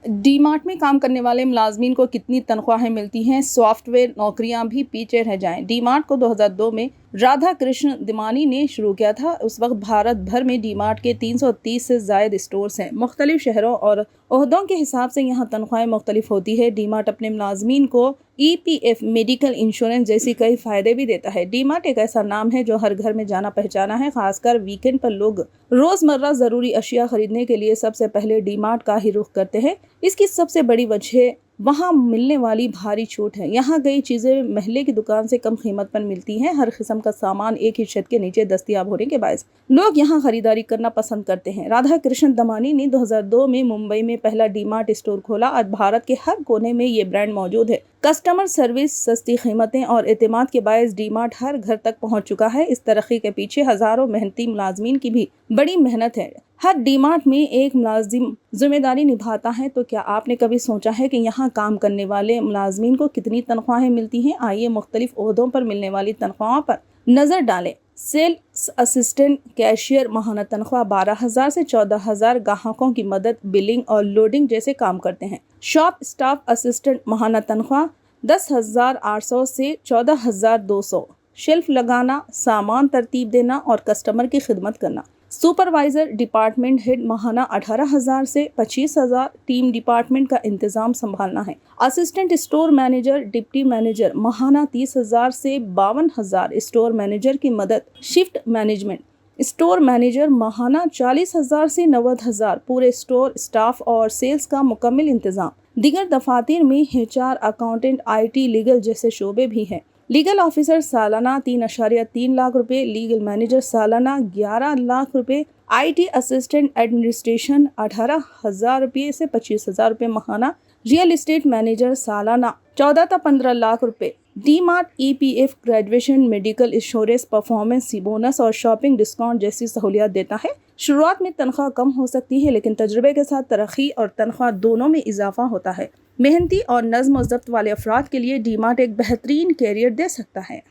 D mart में काम करने वाले मुलाजमीन को कितनी तनख्वाहें मिलती हैं? सॉफ्टवेयर नौकरियां भी पीछे रह जाएं। डी मार्ट को 2002 में राधा कृष्ण दमानी ने शुरू किया था। उस वक्त भारत भर में डी मार्ट के 330 से ज़ायद स्टोर्स हैं। मुख्तलिफ शहरों और ओहदों के हिसाब से यहाँ तनख्वाहें मुख्तलिफ होती है। डी मार्ट अपने मुलाजमीन को EPF मेडिकल इंश्योरेंस जैसी कई फ़ायदे भी देता है। डी मार्ट एक ऐसा नाम है जो हर घर में जाना पहचाना है। खासकर वीकेंड पर लोग रोज़मर्रा ज़रूरी अशिया खरीदने के लिए सबसे पहले डी मार्ट का ही रुख करते हैं। इसकी सबसे बड़ी वजह वहाँ मिलने वाली भारी छूट है। यहाँ कई चीज़ें महल्ले की दुकान से कम कीमत पर मिलती हैं। हर किस्म का सामान एक ही छत के नीचे दस्तयाब होने के बायस लोग यहाँ खरीदारी करना पसंद करते हैं। राधा कृष्ण दमानी ने 2002 में मुंबई में पहला डी मार्ट स्टोर खोला। आज भारत के हर कोने में ये ब्रांड मौजूद है। कस्टमर सर्विस, सस्ती कीमतें और एतमाद के बायस डी मार्ट हर घर तक पहुँच चुका है। इस तरक्की के पीछे हज़ारों मेहनती मुलाजमीन की भी बड़ी मेहनत है। हर डी मार्ट में एक मुलाजिम जिम्मेदारी निभाता है। तो क्या आपने कभी सोचा है कि यहाँ काम करने वाले मुलाजमीन को कितनी तनख्वाहें मिलती हैं? आइए मुख्तलिफ ओहदों पर मिलने वाली तनख्वाहों पर नज़र डालें। सेल्स असिस्टेंट, कैशियर माहाना तनख्वाह 12,000 से 14,000 ग्राहकों की मदद, बिलिंग और लोडिंग जैसे काम करते हैं। शॉप स्टाफ असिस्टेंट माहाना तनख्वाह 10,800 से 14,200। शेल्फ लगाना, सामान तरतीब देना और कस्टमर की खिदमत करना। सुपरवाइज़र डिपार्टमेंट हेड माहाना 18,000 से 25,000। टीम डिपार्टमेंट का इंतज़ाम संभालना है। Assistant store manager, deputy manager माहाना 30,000 से 52,000। स्टोर मैनेजर की मदद, शिफ्ट मैनेजमेंट। स्टोर मैनेजर माहाना 40,000 से 90,000। पूरे स्टोर स्टाफ और सेल्स का मुकम्मल इंतज़ाम। दीगर दफातर में HR, अकाउंटेंट, IT, लीगल जैसे शोबे भी हैं। लीगल ऑफिसर सालाना 3.3 लाख रुपए, लीगल मैनेजर सालाना 11 लाख रुपए, IT असिस्टेंट एडमिनिस्ट्रेशन 18,000 रुपये से 25,000 रुपये माहाना, रियल एस्टेट मैनेजर सालाना 14 से 15 लाख रुपए। D mart EPF graduation, medical insurance, performance bonus और शॉपिंग डिस्काउंट जैसी सहूलियात देता है। शुरुआत में तनख्वाह कम हो सकती है, लेकिन तजुर्बे के साथ तरक्की और तनख्वाह दोनों में इजाफा होता है। मेहनती और नज़्म व ज़ब्त वाले अफराद के लिए डी मार्ट एक बेहतरीन कैरियर दे सकता है।